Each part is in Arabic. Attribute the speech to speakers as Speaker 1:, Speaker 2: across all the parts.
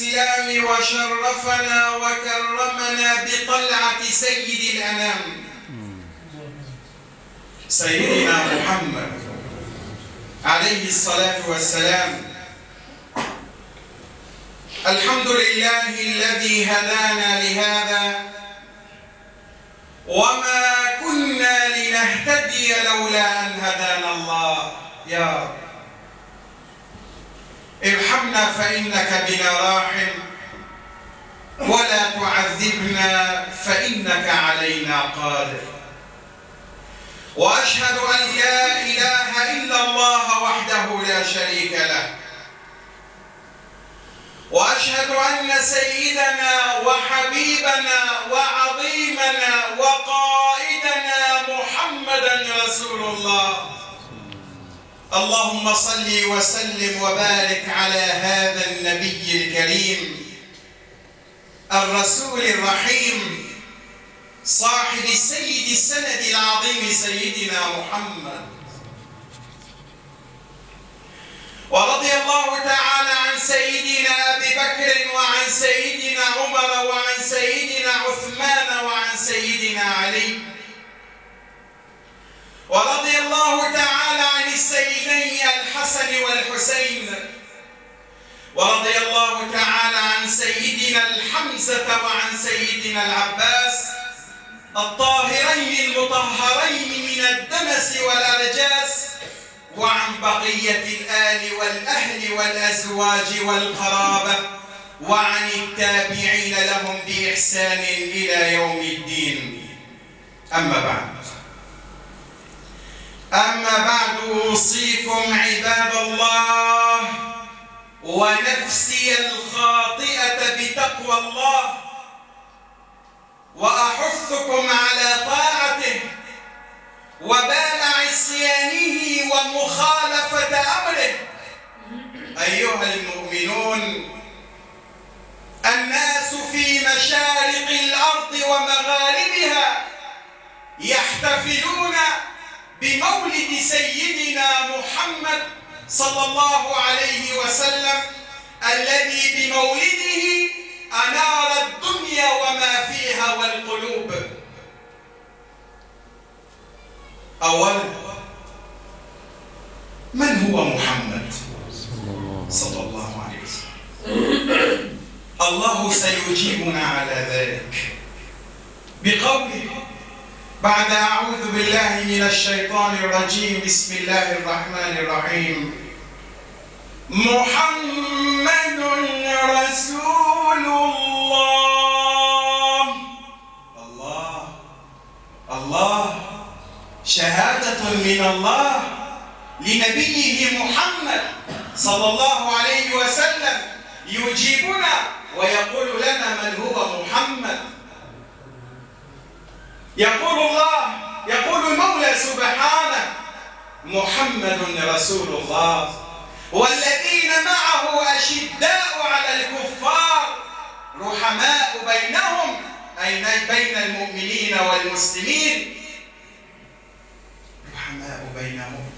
Speaker 1: الإسلام وشرفنا وكرمنا بطلعة سيد الأنام سيدنا محمد عليه الصلاة والسلام. الحمد لله الذي هدانا لهذا وما كنا لنهتدي لولا أن هدانا الله. يا رب ارحمنا فإنك بنا راحم ولا تعذبنا فإنك علينا قادر. وأشهد أن لا إله إلا الله وحده لا شريك له، وأشهد أن سيدنا وحبيبنا وعظيمنا وقائدنا محمدًا رسول الله. اللهم صل وسلم وبارك على هذا النبي الكريم الرسول الرحيم صاحب السيد السند العظيم سيدنا محمد. ورضي الله تعالى عن سيدنا أبي بكر وعن سيدنا عمر وعن سيدنا عثمان وعن سيدنا علي. ورضي الله تعالى عن السيدين الحسن والحسين. ورضي الله تعالى عن سيدنا الحمزة وعن سيدنا العباس الطاهرين المطهرين من الدنس والأرجاس، وعن بقية الآل والأهل والأزواج والقرابة، وعن التابعين لهم بإحسان إلى يوم الدين. أما بعد أوصيكم عباد الله ونفسي الخاطئة بتقوى الله، وأحثكم على طاعته وبال عصيانه ومخالفة أمره. أيها المؤمنون، الناس في مشارق الأرض ومغاربها يحتفلون بمولد سيدنا محمد صلى الله عليه وسلم الذي بمولده أنار الدنيا وما فيها والقلوب. أولا، من هو محمد صلى الله عليه وسلم؟ الله سيجيبنا على ذلك بقوله بعد أعوذ بالله من الشيطان الرجيم بسم الله الرحمن الرحيم: محمد رسول الله. الله شهادة من الله لنبيه محمد صلى الله عليه وسلم، يجيبنا ويقول لنا من هو محمد. يقول المولى سبحانه: محمد رسول الله والذين معه أشداء على الكفار رحماء بينهم، أي بين المؤمنين والمسلمين، رحماء بينهم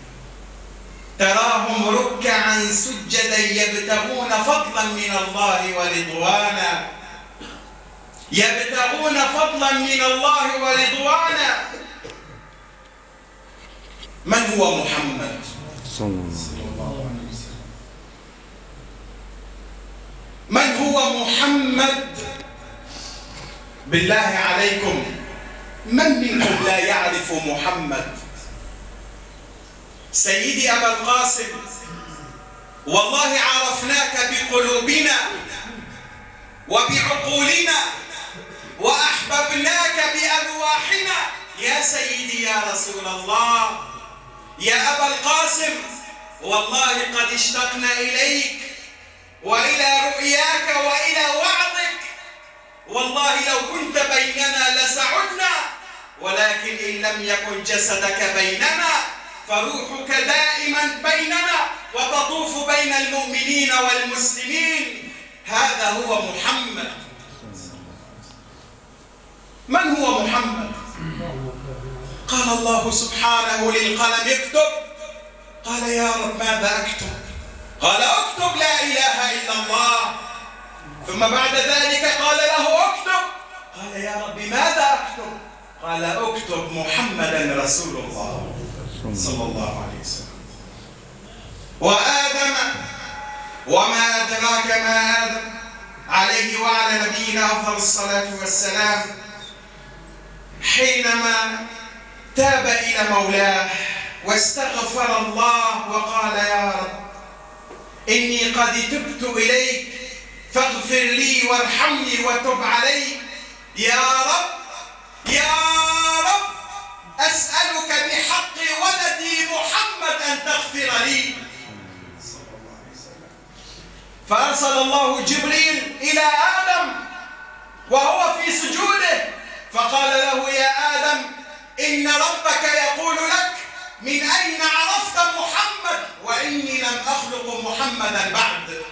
Speaker 1: تراهم ركعا سجدا يبتغون فضلا من الله ورضوانا، يبتغون فضلا من الله ورضوانا. من هو محمد صلى الله عليه وسلم؟ من هو محمد؟ بالله عليكم، من منكم لا يعرف محمد؟ سيدي أبا القاسم، والله عرفناك بقلوبنا وبعقولنا وأحببناك بأرواحنا يا سيدي يا رسول الله. يا أبا القاسم، والله قد اشتقنا إليك وإلى رؤياك وإلى وعظك. والله لو كنت بيننا لسعدنا، ولكن إن لم يكن جسدك بيننا فروحك دائما بيننا وتطوف بين المؤمنين والمسلمين. هذا هو محمد. من هو محمد؟ قال الله سبحانه للقلم: اكتب. قال: يا رب ماذا أكتب؟ قال: اكتب لا إله إلا الله. ثم بعد ذلك قال له اكتب. قال يا رب ماذا اكتب؟ قال اكتب محمدا رسول الله صلى الله عليه وسلم. وآدم وما أدراك ما آدم عليه وعلى نبينا أفضل الصلاة والسلام، حينما تاب إلى مولاه واستغفر الله وقال يا رب إني قد تبت إليك فاغفر لي وارحمني وتب علي. يا رب يا رب أسألك بحق ولدي محمد أن تغفر لي. فأرسل الله جبريل إلى آدم وهو في سجوده فقال له يا آدم إن ربك يقول لك من أين عرفت محمد وإني لم أخلق محمدا بعد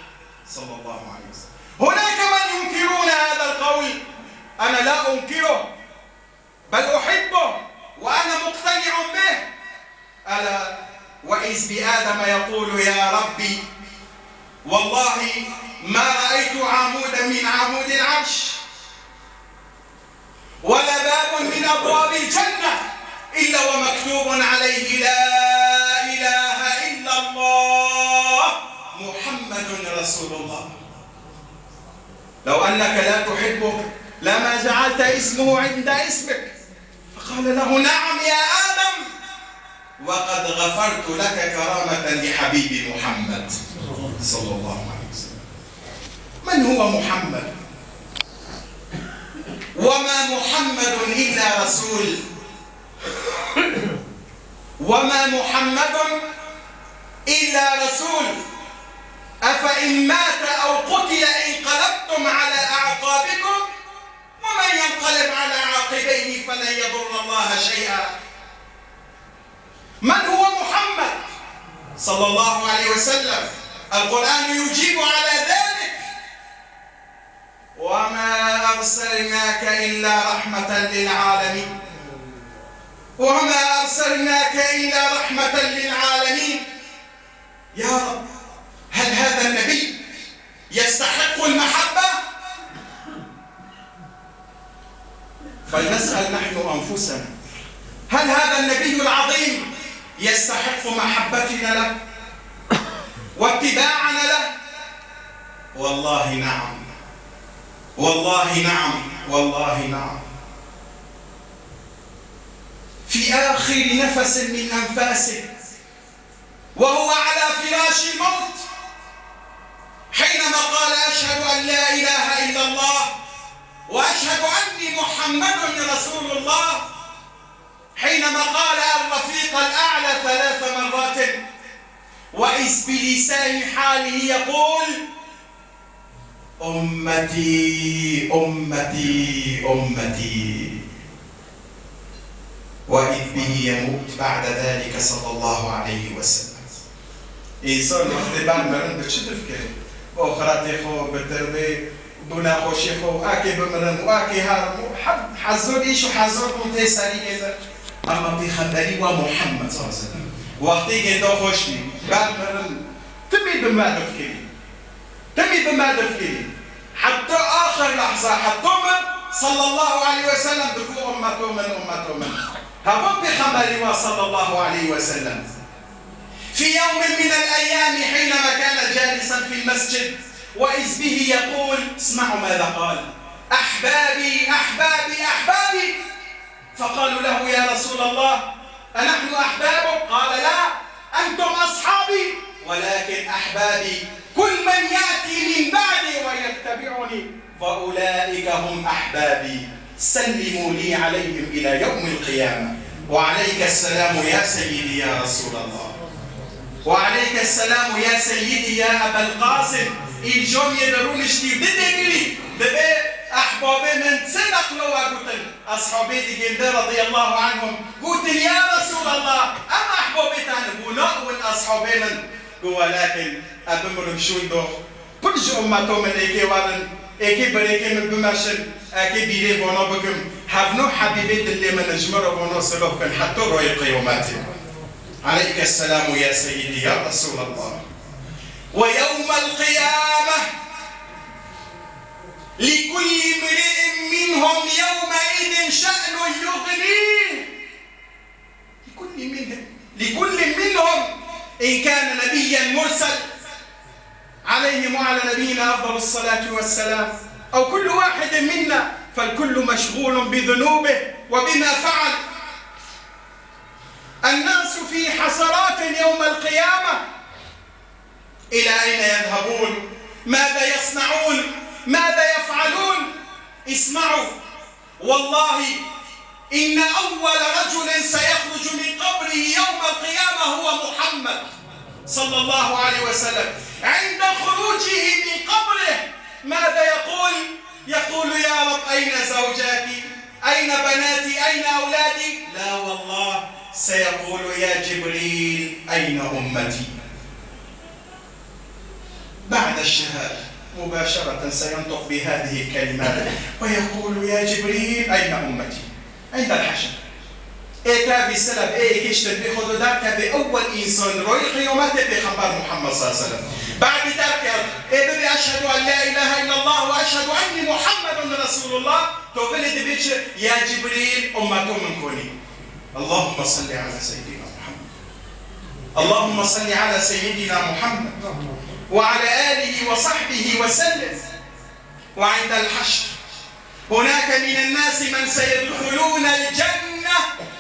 Speaker 1: صلى الله عليه وسلم. هناك من ينكرون هذا القول، أنا لا أنكره بل أحبه وأنا مقتنع به. ألا وإذ بآدم يقول يا ربي والله ما رأيت عمودا من عمود العرش ولا باب من أبواب الجنة إلا ومكتوب عليه لا إله إلا الله محمد رسول الله. لو أنك لا تحبه لما جعلت اسمه عند اسمك. فقال له نعم يا آدم وقد غفرت لك كرامة لحبيبي محمد صلى الله عليه وسلم. من هو محمد؟ وما محمد إلا رسول، وما محمد إلا رسول. أفإن مات أو قتل انقلبتم على أعقابكم ومن ينقلب على عاقبيه فلن يضر الله شيئا. من هو محمد صلى الله عليه وسلم؟ القرآن يجيب على ذلك وما أرسلناك إلا رحمة للعالمين. وما أرسلناك إلا رحمة للعالمين. يا رب هل هذا النبي يستحق المحبة؟ فلنسأل نحن أنفسنا هل هذا النبي العظيم يستحق محبتنا له واتباعنا له؟ والله نعم، والله نعم، والله نعم. في آخر نفس من أنفاسه وهو على فراش الموت حينما قال أشهد أن لا إله إلا الله وأشهد أني محمد رسول الله، حينما قال الرفيق الأعلى 3 مرات وإذ بلسان حاله يقول أمتي أمتي أمتي، وإذ به يموت بعد ذلك صلى الله عليه وسلم. إنسان وقت بعد مرن بتشد فكرة أخرى تخو بتربي دونا خوشي خو أكي بمرن وأكي هارمو حزور إيشو حزور كنتي ساري كذا أما بخبري ومحمد صلى الله عليه وسلم وقتي كنتو خوشي بعد مرن تمي بما تفكري، تمي بما تفكري حتى آخر لحظة حتى صلى الله عليه وسلم دكو أمته من هبط بخبري صلى الله عليه وسلم. في يوم من الأيام حينما كان جالسا في المسجد وإذ به يقول اسمعوا ماذا قال أحبابي أحبابي أحبابي. فقالوا له يا رسول الله أنحن أحبابك؟ قال لا أنتم أصحابي ولكن أحبابي كل من يأتي من بعدي ويتبعني فأولئك هم أحبابي سلموا لي عليهم إلى يوم القيامة. وعليك السلام يا سيدي يا رسول الله، وعليك السلام يا سيدي يا أبا القاسم. الجون يدرون شتي بدي دبي أحبابي من سنق لو قلت أصحابي دي رضي الله عنهم قلت يا رسول الله أما أحبابي تاني ونقول أصحابي من ولكن أبمرم شون دو كل جو أمتو من إيكي وارن إيكي بريكي من بمشن إيكي بيري بونو بكم هفنو حبيبي اللي من نجمر بونو سلوكن حتى روي قيوماتي. عليك السلام يا سيدي يا رسول الله. ويوم القيامة لكل امرئ منهم يومئذ شأن يغنيه. لكل منهم إن كان نبيا مرسل عليهم وعلى نبينا أفضل الصلاة والسلام، أو كل واحد منا، فالكل مشغول بذنوبه وبما فعل. الناس في حسرات يوم القيامة. إلى أين يذهبون؟ ماذا يصنعون؟ ماذا يفعلون؟ اسمعوا، والله إن أول رجل سيخرج من قبره يوم القيامة هو محمد صلى الله عليه وسلم. عند خروجه من قبره ماذا يقول؟ يقول: يا رب أين زوجاتي؟ أين بناتي؟ أين أولادي؟ لا والله، سيقول: يا جبريل أين أمتي؟ بعد الشهادة مباشرة سينطق بهذه الكلمات ويقول: يا جبريل أين أمتي؟ عند الحشر. إيتا بسلب كشتر بخدو دارك بأول إنسان روي قيومات بخبر محمد صلى الله عليه وسلم. بعد ذلك ببي أشهد أن لا إله إلا الله وأشهد أني محمد رسول الله. تقول بيتش: يا جبريل أمته من كوني. اللهم صل على سيدنا محمد. اللهم صل على سيدنا محمد وعلى آله وصحبه وسلم. وعند الحشر هناك من الناس من سيدخلون الجنة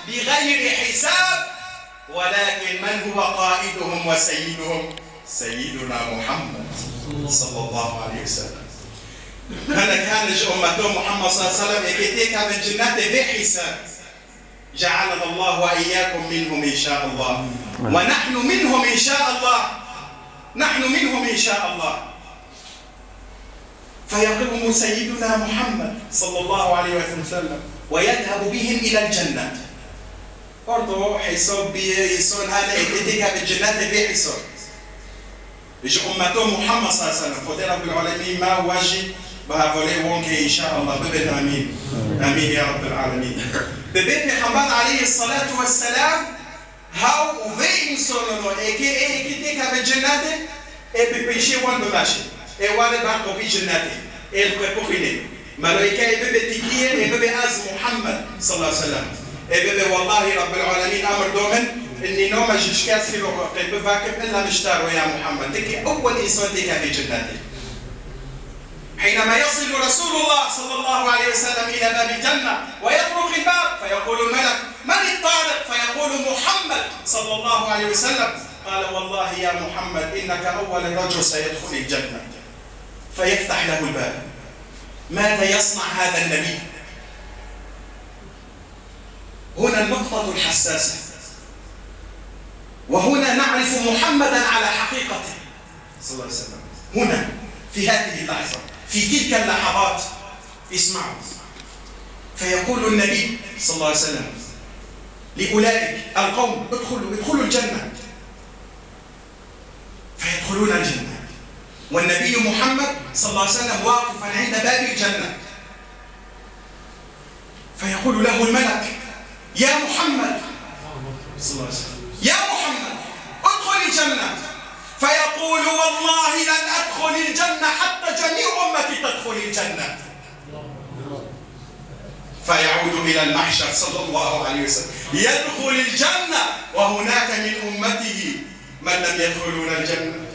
Speaker 1: بغير حساب، ولكن من هو قائدهم وسيدهم؟ سيدنا محمد صلى الله عليه وسلم. أنا كان أمته محمد صلى الله عليه وسلم يكتيك من الجنة بحساب. جعلنا الله وإياكم منهم إن شاء الله، ونحن منهم إن شاء الله. نحن منهم إن شاء الله. فيقوم سيدنا محمد صلى الله عليه وسلم ويذهب بهم إلى الجنة. برضو حساب بيسون هذا يكتيك بالجنة بحساب. إيش أمته محمد صلى الله عليه وسلم خدنا بالعالمين ما واجي بهذولي وونك إن شاء الله. ببيت آمين آمين يا رب العالمين. ببيت محمد عليه الصلاة والسلام هاو وين صلوا كتيك بالجنة ببيشي وان بماشي وان بعقو بجنة القبوخيني ملايكة ببتكية ببأز محمد صلى الله عليه وسلم. ببي والله رب العالمين أمر دومن إني نوم جشكاس في الوقت بفاكب إلا مشتار يا محمد. تكي أول إنسان تكي بجنة. حينما يصل رسول الله صلى الله عليه وسلم إلى باب الجنة ويطرق الباب فيقول الملك: من الطارق؟ فيقول: محمد صلى الله عليه وسلم. قال: والله يا محمد إنك أول رجل سيدخل الجنة. فيفتح له الباب. ماذا يصنع هذا النبي؟ هنا النقطة الحساسة، وهنا نعرف محمدا على حقيقته صلى الله عليه وسلم. هنا في هذه اللحظة، في تلك اللحظات، اسمعوا. فيقول النبي صلى الله عليه وسلم لأولئك القوم: ادخلوا الجنة. فيدخلون الجنة، والنبي محمد صلى الله عليه وسلم واقفا عند باب الجنة. فيقول له الملك: يا محمد صلى الله عليه وسلم، يا محمد ادخل الجنة. فيقول: والله لن أدخل الجنة حتى جميع أمتي تدخل الجنة. فيعود إلى المحشر صلى الله عليه وسلم يدخل الجنة، وهناك من أمته من لم يدخلون الجنة.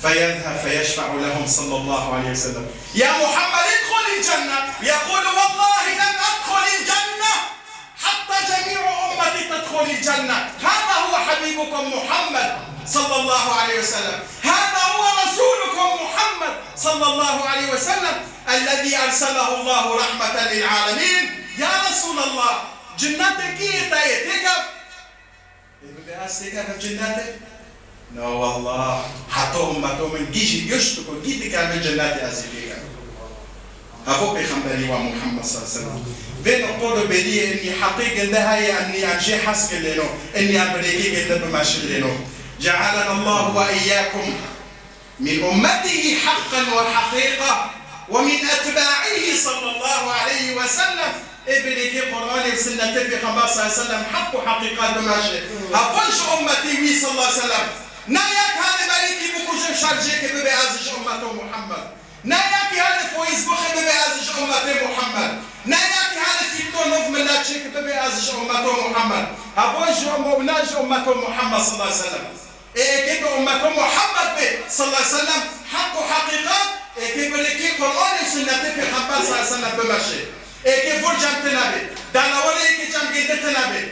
Speaker 1: فيذهب فيشفع لهم صلى الله عليه وسلم: يا محمد ادخل الجنة. يقول: والله لن أدخل الجنة حتى جميع أمتي تدخل الجنة. هذا هو حبيبكم محمد صلى الله عليه وسلم. هذا هو رسولكم محمد صلى الله عليه وسلم الذي أرسله الله رحمة للعالمين. يا رسول الله، جنتك يتيتك بأسلك جنتك؟ لا والله، حتى أمته من جيش يشتكوا جيدك من جنات أزليك. هفو بخمبري ومحمد صلى الله عليه وسلم. بين أقول بدي إني حقيقة ده هي إني أمشي حسك لينو، إني أمريكي جدا بمشي لينو. جعلنا الله وإياكم من أمته حقا وحقيقة، ومن أتباعه صلى الله عليه وسلم. إبريكي قرآن السنة في خمسة صلى الله عليه وسلم حق حقيقة بمشي. هقولش أمتي صلى الله عليه وسلم. نايك هذا مالكي بكوجم شارجيك ببعزش أمته محمد. ناياك هذا فويس بخي ببي أزج أمة محمد ناياك هذا في تونوف من لا تشيك ببي أزج أمة محمد أبوج ومبناج أمة محمد صلى الله عليه وسلم كيف أمة محمد صلى الله عليه وسلم حق حقيقات كيف لكي قرآن سنة في خبر صلى الله عليه وسلم بمشي كيف فرجم تنبي دانا ولا كي جم جدت تنبي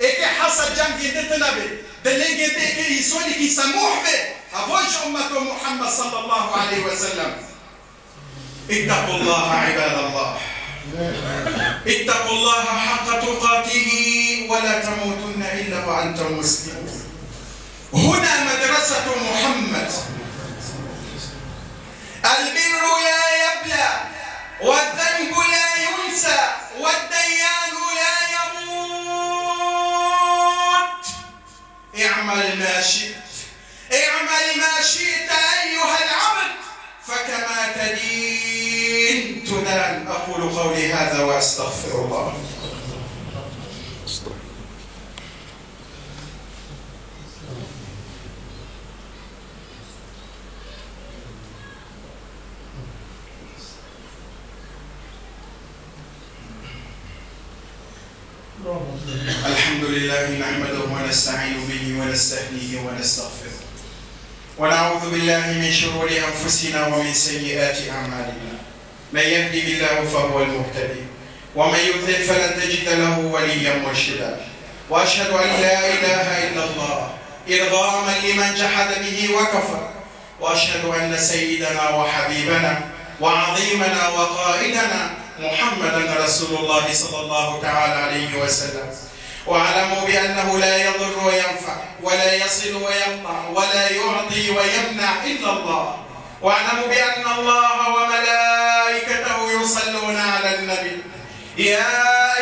Speaker 1: كي حصل جم جدت تنبي دلين جدت كي يسوني كي سموح به أبوج أمة محمد صلى الله عليه وسلم اتقوا الله عباد الله اتقوا الله حق تقاته ولا تموتن إلا وأنتم مسلمون هنا مدرسة محمد البر لا يبلى والذنب لا ينسى والديان لا يموت اعمل ما شئت اعمل ما شئت أيها العبد فكما تدين تدان أقول قولي هذا وأستغفر الله الحمد لله نحمده ونستعين به ونستهديه ونستغفره ونعوذ بالله من شرور أنفسنا ومن سيئات أعمالنا من يهدي الله فهو المهتدي ومن يضلل فلن تجد له وليا مرشدا وأشهد أن لا إله إلا الله إرغاما لمن جحد به وكفر وأشهد أن سيدنا وحبيبنا وعظيمنا وقائدنا محمدا رسول الله صلى الله تعالى عليه وسلم واعلموا بأنه لا يضر وينفع ولا يصل ويقطع ولا يعطي ويمنع إلا الله واعلموا بأن الله وملائكته يصلون على النبي يا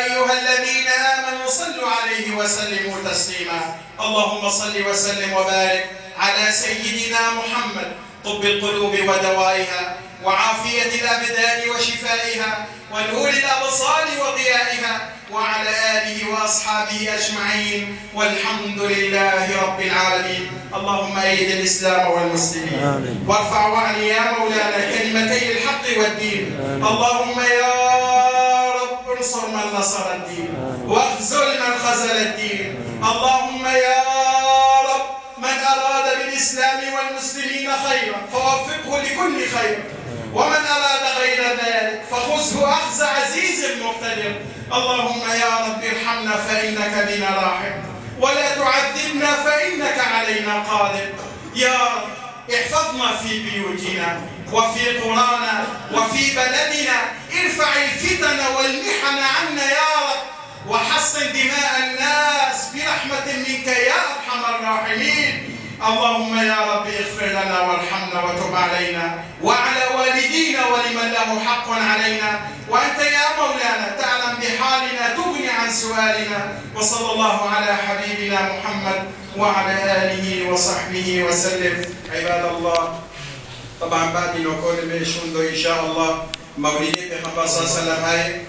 Speaker 1: أيها الذين آمنوا صلوا عليه وسلموا تسليما اللهم صل وسلم وبارك على سيدنا محمد طب القلوب ودوائها وعافية الأبدان وشفائها ونور الأبصار وضيائها وعلى آله وأصحابه أجمعين والحمد لله رب العالمين اللهم أيد الإسلام والمسلمين وارفع وعني يا مولانا كلمتي الحق والدين اللهم يا رب انصر من نصر الدين واخذل من خذل الدين اللهم يا رب من أراد بالإسلام والمسلمين خيرا فوفقه لكل خير ومن أراد غير ذلك فخذه أخذ عزيز مقتدر اللهم يا رب ارحمنا فإنك بنا راحم ولا تعذبنا فإنك علينا قادر يا رب احفظنا في بيوتنا وفي قرانا وفي بلدنا ارفع الفتن والمحن عنا يا رب وحصن دماء الناس برحمة منك يا أرحم الراحمين اللهم يا رب اغفر لنا وارحمنا وتب علينا وعلى والدينا ولمن له حق علينا وأنت يا مولانا تعلم بحالنا تغني عن سؤالنا وصلى الله على حبيبنا محمد وعلى آله وصحبه وسلم عباد الله طبعا بعد نكون بشندو إن شاء الله مولدي في 15 سنة هاي